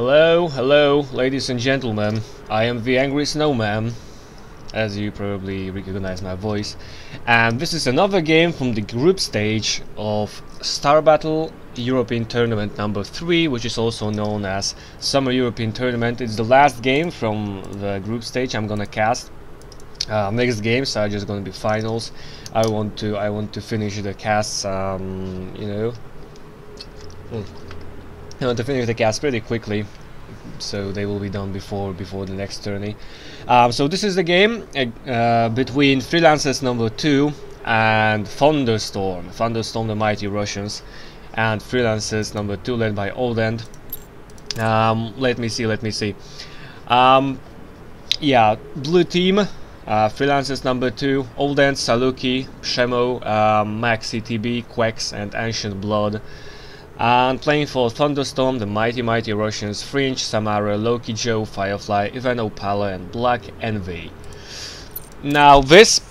Hello, ladies and gentlemen. I am the Angry Snowman, as you probably recognize my voice. And this is another game from the group stage of StarBattle European Tournament number 3, which is also known as Summer European Tournament. It's the last game from the group stage I'm gonna cast. Next games are just gonna be finals. I want to finish the casts, I want to finish the cast pretty quickly, so they will be done before the next tourney. So this is the game between Freelancers number 2 and Thunderstorm, the Mighty Russians, and Freelancers number 2 led by Oldend. Let me see. Yeah, blue team. Freelancers number 2, Oldend, Saluki, Shemo, Max CTB, Quex, and Ancient Blood. And playing for Thunderstorm, the Mighty Russians, Fringe, Samara, Loki Joe, Firefly, Ivan Opala, and Black Envy. Now this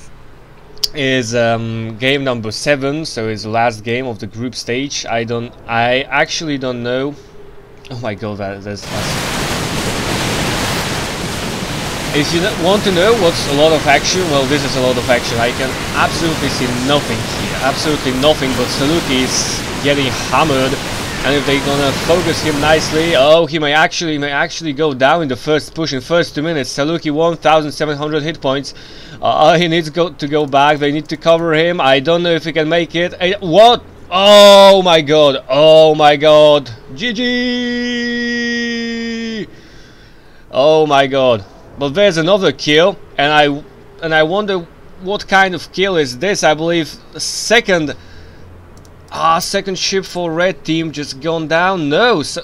is game number 7, so it's the last game of the group stage. I actually don't know. Oh my god, that's if you want to know what's a lot of action, well, this is a lot of action. I can absolutely see nothing here, absolutely nothing, but Saluki is getting hammered, and if they're gonna focus him nicely, oh, he may actually go down in the first push in first 2 minutes. Saluki 1,700 hit points. He needs to go back. They need to cover him. I don't know if he can make it. What? Oh my god! Oh my god! GG! Oh my god! But there's another kill, and I wonder what kind of kill is this. I believe second ship for red team just gone down. No, so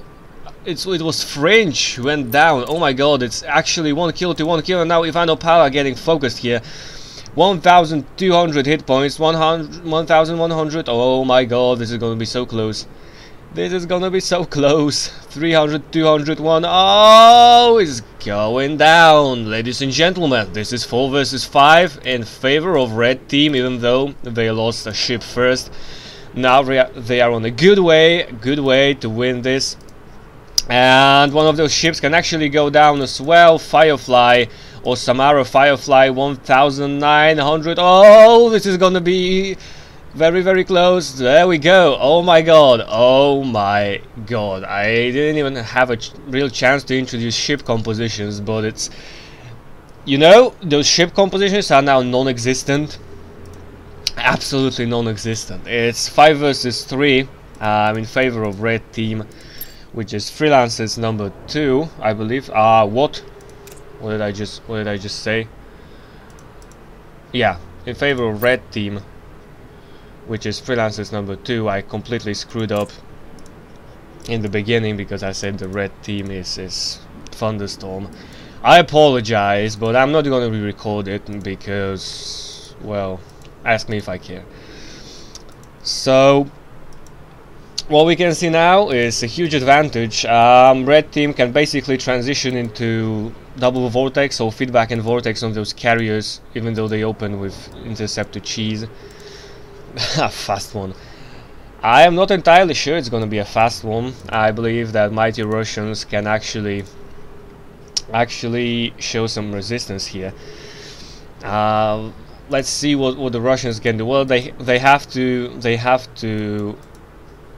it was Fringe who went down. Oh my god, it's actually 1 kill to 1 kill, and now Ivan Opala getting focused here. 1,200 hit points, 1,100. Oh my god, this is gonna be so close. This is gonna be so close. 300, 201. Oh, it's going down, ladies and gentlemen. This is 4 versus 5 in favor of red team, even though they lost a ship first. Now they are on a good way to win this, and one of those ships can actually go down as well. Firefly or Samara. Firefly 1,900. Oh, this is gonna be very close. There we go. Oh my god. Oh my god. I didn't even have a real chance to introduce ship compositions, but it's, you know, those ship compositions are now non-existent. Absolutely non-existent. It's 5 versus 3 in favor of red team, which is Freelancers number 2, I believe. What did I just say? Yeah, in favor of red team, which is Freelancers number 2. I completely screwed up in the beginning because I said the red team is Thunderstorm. I apologize, but I'm not gonna re-record it because, well, ask me if I care. So what we can see now is a huge advantage. Red team can basically transition into double vortex or feedback and vortex on those carriers, even though they open with interceptor cheese. A fast one. I am not entirely sure it's gonna be a fast one. I believe that Mighty Russians can actually show some resistance here. Let's see what the Russians can do. Well, they have to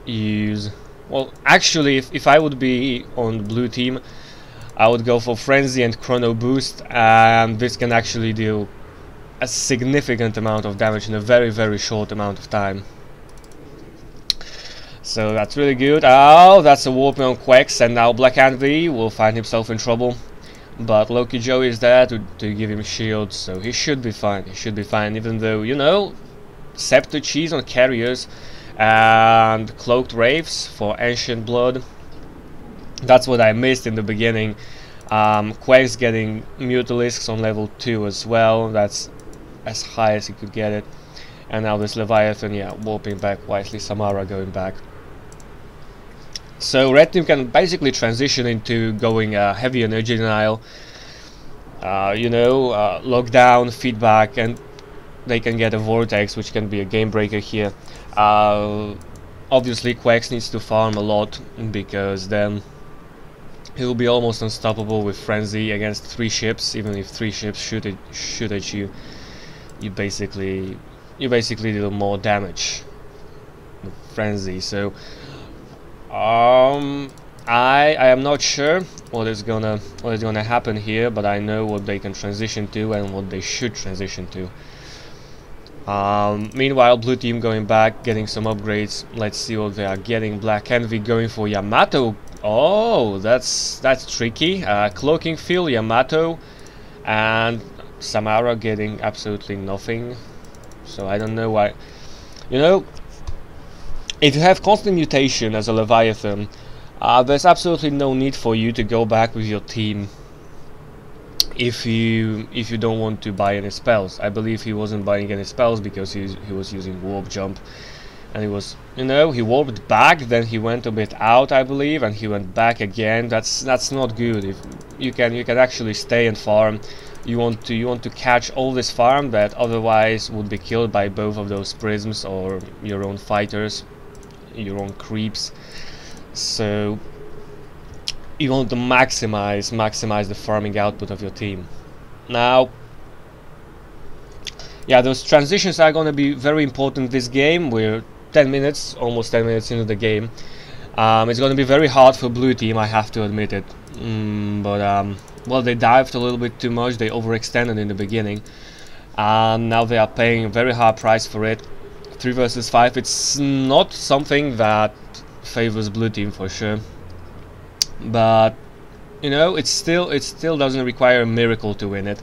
use. Well, actually, if I would be on the blue team, I would go for Frenzy and Chrono Boost, and this can actually do a significant amount of damage in a very short amount of time. So that's really good. Oh, that's a warping on Quex, and now Black Envy will find himself in trouble. But Loki Joe is there to give him shield, so he should be fine. He should be fine, even though, you know, Scepter Cheese on carriers and Cloaked Wraiths for Ancient Blood. That's what I missed in the beginning. Quake's getting Mutalisks on level 2 as well. That's as high as he could get it. And now this Leviathan, yeah, warping back wisely. Samara going back. So red team can basically transition into going heavy energy denial, lockdown, feedback, and they can get a vortex, which can be a game breaker here. Obviously Quex needs to farm a lot, because then He'll be almost unstoppable with frenzy against 3 ships. Even if 3 ships shoot at you, you basically deal more damage with frenzy. So I am not sure what is gonna happen here, but I know what they can transition to and what they should transition to. Meanwhile, blue team going back, getting some upgrades. Let's see what they are getting. Black Envy going for Yamato. Oh, that's tricky. Cloaking Field, Yamato, and Samara getting absolutely nothing. So I don't know why. You know, if you have constant mutation as a Leviathan, there's absolutely no need for you to go back with your team if you don't want to buy any spells. I believe he wasn't buying any spells because he was using warp jump, and he was, you know, he warped back, then he went a bit out, I believe, and he went back again. That's not good. If you can actually stay and farm. You want to catch all this farm that otherwise would be killed by both of those prisms or your own fighters, your own creeps. So you want to maximize the farming output of your team. Now, yeah, those transitions are going to be very important this game. We're 10 minutes, almost 10 minutes into the game. It's going to be very hard for blue team, I have to admit it. Well, they dived a little bit too much, they overextended in the beginning. Now they are paying a very high price for it. 3 versus 5, it's not something that favors blue team for sure. But, you know, it still doesn't require a miracle to win it.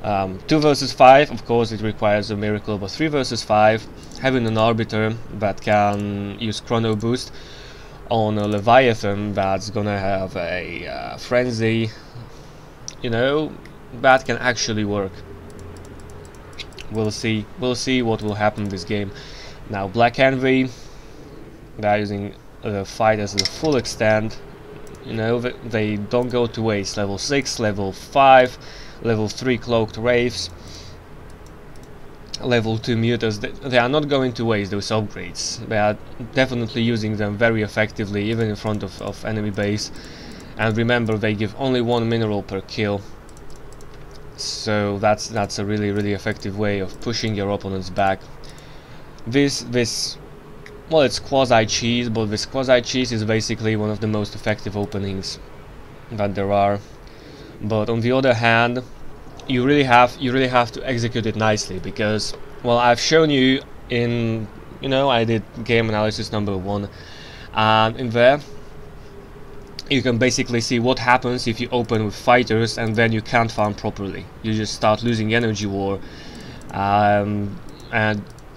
2 versus 5, of course it requires a miracle, but 3 versus 5, having an arbiter that can use chrono boost on a Leviathan that's gonna have a frenzy, you know, that can actually work. We'll see what will happen this game. Now Black Envy, they're using the fight as the full extent. You know, they don't go to waste. Level 6, level 5, level 3 cloaked wraiths, level 2 mutas. They are not going to waste those upgrades. They are definitely using them very effectively, even in front of enemy base. And remember, they give only 1 mineral per kill. So that's a really effective way of pushing your opponents back. Well, it's quasi-cheese, but this quasi-cheese is basically one of the most effective openings that there are. But on the other hand, you really have to execute it nicely, because, well, I've shown you in, you know, I did game analysis number 1, and in there you can basically see what happens if you open with fighters and then you can't farm properly. You just start losing energy war, and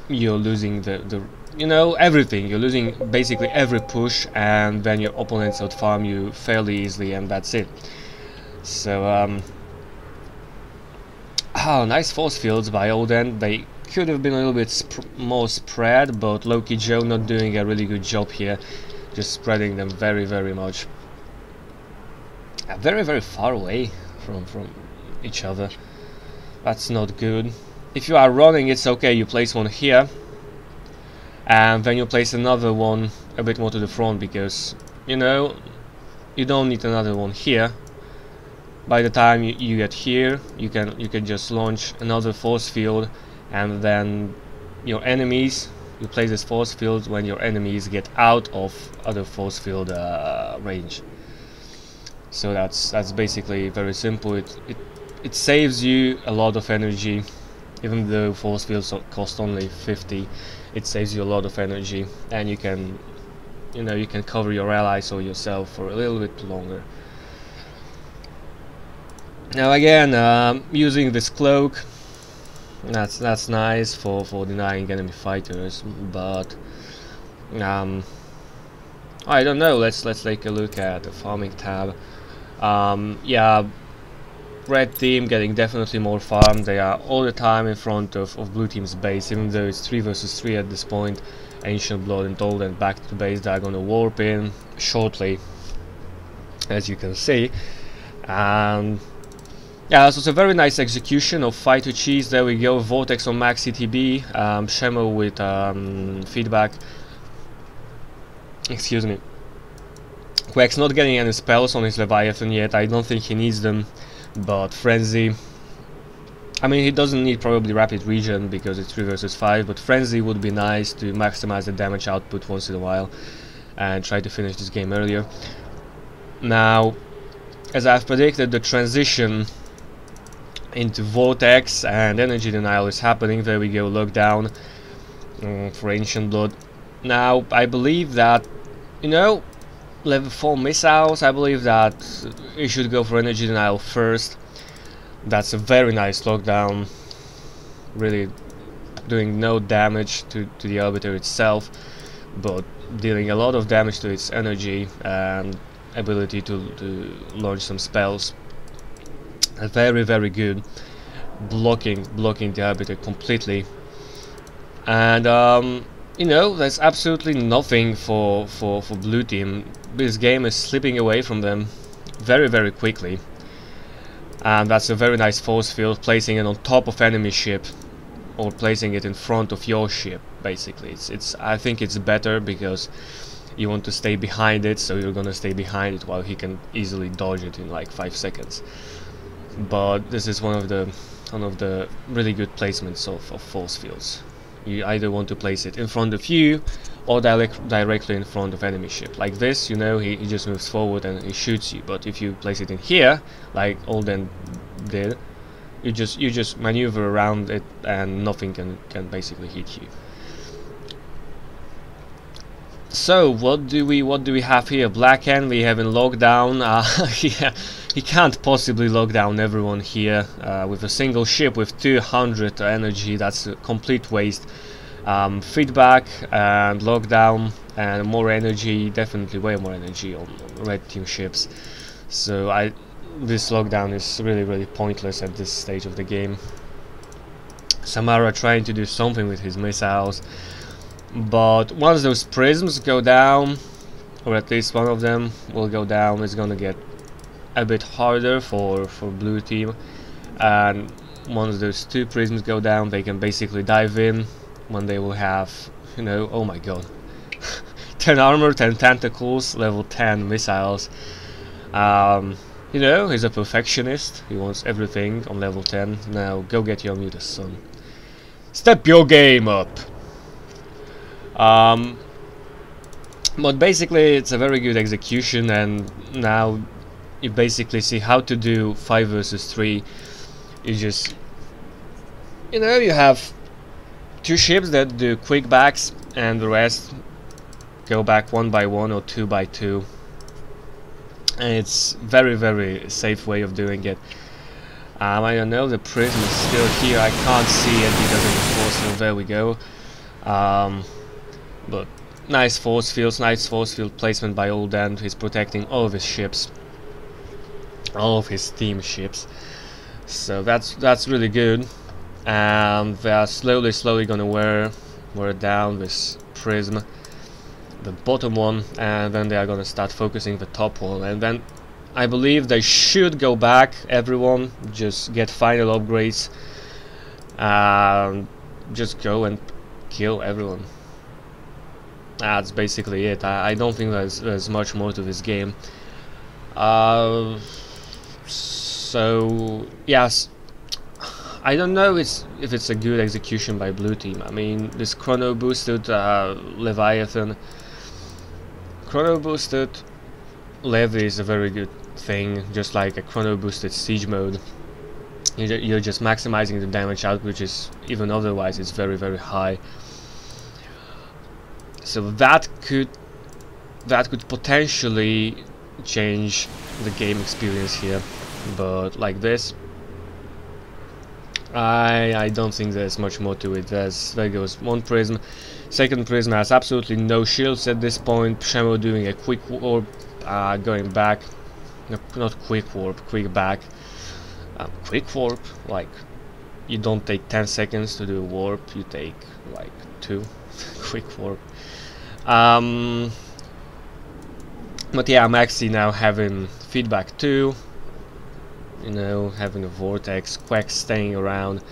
you're losing the you know, everything. You're losing basically every push, and then your opponents outfarm you fairly easily, and that's it. So oh, nice force fields by Odin. They could have been a little bit more spread, but Loki Joe not doing a really good job here, just spreading them very much. Very far away from each other. That's not good. If you are running, it's okay, you place one here, and then you place another one a bit more to the front, because, you know, you don't need another one here. By the time you get here, you can just launch another force field, and then your enemies, you place this force field when your enemies get out of other force field range. So that's basically very simple. It saves you a lot of energy, even though force fields cost only 50. It saves you a lot of energy, and you can, you know, you can cover your allies or yourself for a little bit longer. Now again, using this cloak, that's nice for denying enemy fighters, but I don't know. Let's take a look at the farming tab. Yeah, red team getting definitely more farm. They are all the time in front of blue team's base, even though it's 3 versus 3 at this point. Ancient Blood and Told and back to the base. They're gonna warp in shortly, as you can see. And yeah, this was a very nice execution of Fighter Cheese. There we go, Vortex on max CTB, Shemo with feedback. Excuse me. Quack's not getting any spells on his Leviathan yet. I don't think he needs them, but Frenzy, I mean, he doesn't need probably Rapid Regen because it's 3 versus 5, but Frenzy would be nice to maximize the damage output once in a while and try to finish this game earlier. Now, as I've predicted, the transition into Vortex and Energy Denial is happening. There we go, Lockdown for Ancient Blood. Now, I believe that, you know, level 4 missiles, I believe that you should go for Energy Denial first. That's a very nice lockdown, really doing no damage to the Arbiter itself, but dealing a lot of damage to its energy and ability to launch some spells. Very, very good. Blocking the Arbiter completely. And you know, there's absolutely nothing for blue team. This game is slipping away from them very, very quickly. And that's a very nice force field, placing it on top of enemy ship or placing it in front of your ship. Basically, I think it's better because you want to stay behind it, so you're gonna stay behind it while he can easily dodge it in like 5 seconds. But this is one of the really good placements of force fields. You either want to place it in front of you or directly in front of enemy ship. Like this, you know, he just moves forward and he shoots you. But if you place it in here, like Alden did, you just maneuver around it and nothing can basically hit you. So what do we have here? Black Hand we have in lockdown. Yeah, he can't possibly lock down everyone here with a single ship with 200 energy. That's a complete waste. Feedback and lockdown and more energy, definitely way more energy on red team ships. So this lockdown is really pointless at this stage of the game. Samara trying to do something with his missiles. But once those prisms go down, or at least one of them will go down, it's gonna get a bit harder for blue team. And once those 2 prisms go down, they can basically dive in when they will have, you know, oh my god, 10 armor, 10 tentacles, level 10 missiles. You know, he's a perfectionist, he wants everything on level 10. Now go get your mutas, son. Step your game up! But basically it's a very good execution, and now you basically see how to do 5 versus 3. You just, you know, you have 2 ships that do quick backs and the rest go back 1 by 1 or 2 by 2, and it's very safe way of doing it. I don't know, the prism is still here, I can't see it because of the force field. There we go. But nice force fields, nice force field placement by Olden. He's protecting all of his ships, all of his team ships. So that's really good. And they are slowly gonna wear down this prism, the bottom one, and then they are gonna start focusing the top one. And then I believe they should go back, everyone, just get final upgrades, and just go and kill everyone. That's basically it. I don't think there's much more to this game. So yes, I don't know if it's a good execution by blue team. I mean, this chrono boosted Leviathan, chrono boosted Levy is a very good thing, just like a chrono boosted siege mode. You're just maximizing the damage out, which is even otherwise it's very high. So that could potentially change the game experience here, but like this, I don't think there's much more to it. There goes 1 prism. Second prism has absolutely no shields at this point. Shemo doing a quick warp, going back. No, not quick warp, quick back. Quick warp, like, you don't take 10 seconds to do a warp, you take like 2. Quick warp. But yeah, Maxi now having feedback too, you know, having a vortex, Quack staying around,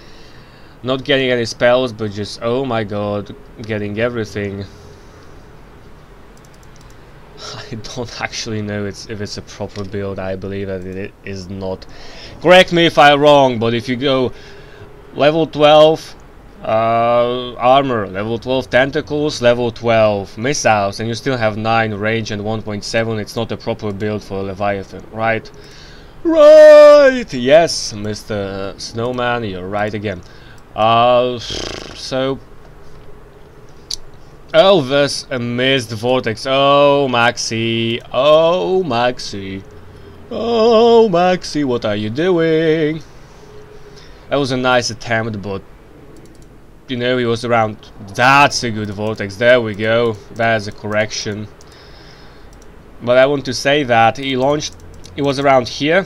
not getting any spells, but just, oh my god, getting everything. I don't actually know if it's a proper build. I believe that it is not. Correct me if I'm wrong, but if you go level 12 armor, level 12 tentacles, level 12 missiles, and you still have 9 range and 1.7, it's not a proper build for Leviathan, right? Right! Yes, Mr. Snowman, you're right again. So... Oh, there's a missed vortex. Oh, Maxi. Oh, Maxi. Oh, Maxi, what are you doing? That was a nice attempt, but... You know, he was around... That's a good vortex. There we go. There's a correction. But I want to say that he launched... It was around here.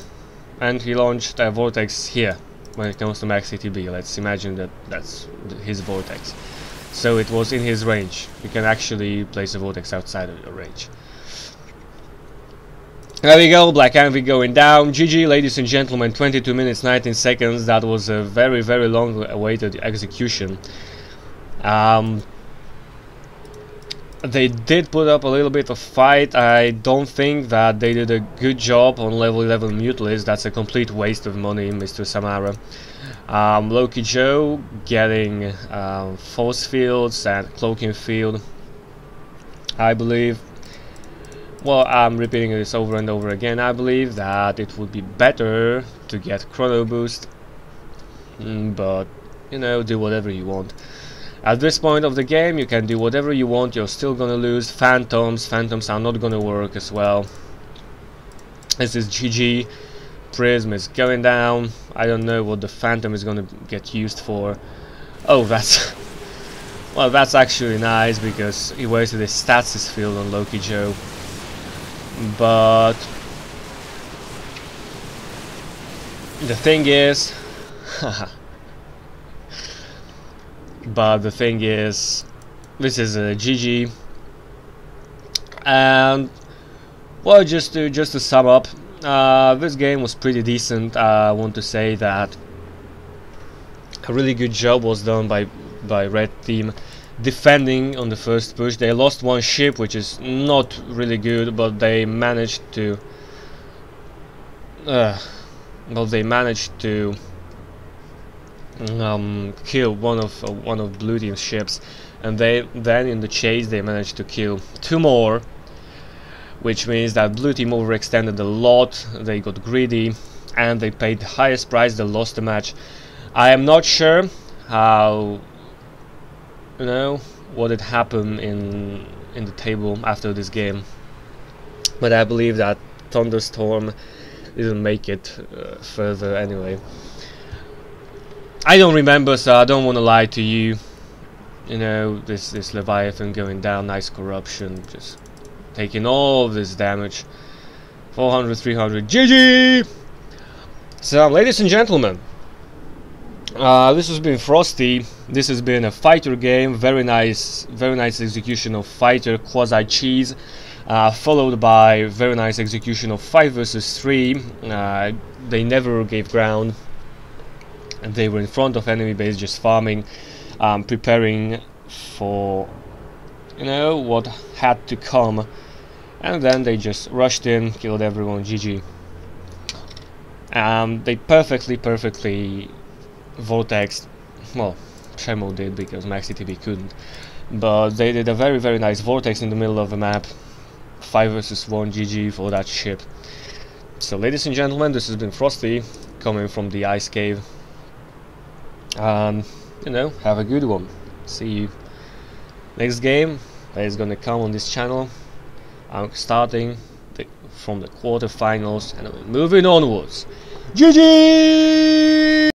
And he launched a vortex here. When it comes to Max CTB. Let's imagine that that's his vortex. So it was in his range. You can actually place a vortex outside of your range. There we go, Black Envy going down. GG, ladies and gentlemen, 22 minutes 19 seconds. That was a very, very long awaited execution. They did put up a little bit of fight. I don't think that they did a good job on level 11 Mutilists. That's a complete waste of money, Mr. Samara. Loki Joe getting force fields and cloaking field, I believe. Well, I'm repeating this over and over again. I believe that it would be better to get chrono boost, but you know, do whatever you want. At this point of the game, you can do whatever you want. You're still gonna lose. Phantoms are not gonna work as well. This is GG. Prism is going down. I don't know what the Phantom is gonna get used for. Oh, that's well, that's actually nice because he wasted his status field on Loki Joe. But the thing is, this is a GG. And well, just to sum up. This game was pretty decent. I want to say that a really good job was done by Red Team defending on the first push. They lost one ship, which is not really good, but they managed to kill one of Blue Team's ships, and then in the chase they managed to kill 2 more. Which means that Blue Team overextended a lot, they got greedy, and they paid the highest price, they lost the match. I am not sure how, you know, what had happened in the table after this game, but I believe that Thunderstorm didn't make it further anyway. I don't remember, so I don't want to lie to you. You know, this Leviathan going down, nice corruption, just taking all of this damage. 400, 300, GG! So, ladies and gentlemen, this has been Frosty. This has been a fighter game. Very nice execution of fighter quasi cheese, followed by very nice execution of 5 versus 3. They never gave ground, and they were in front of enemy base just farming, preparing for, you know, what had to come. And then they just rushed in, killed everyone, GG. They perfectly vortexed. Well, Tremo did because MaxTTB couldn't. But they did a very nice vortex in the middle of the map. 5 versus 1, GG for that ship. So, ladies and gentlemen, this has been Frosty coming from the ice cave. You know, have a good one. See you. Next game that is gonna come on this channel. I'm starting from the quarterfinals and moving onwards. GG!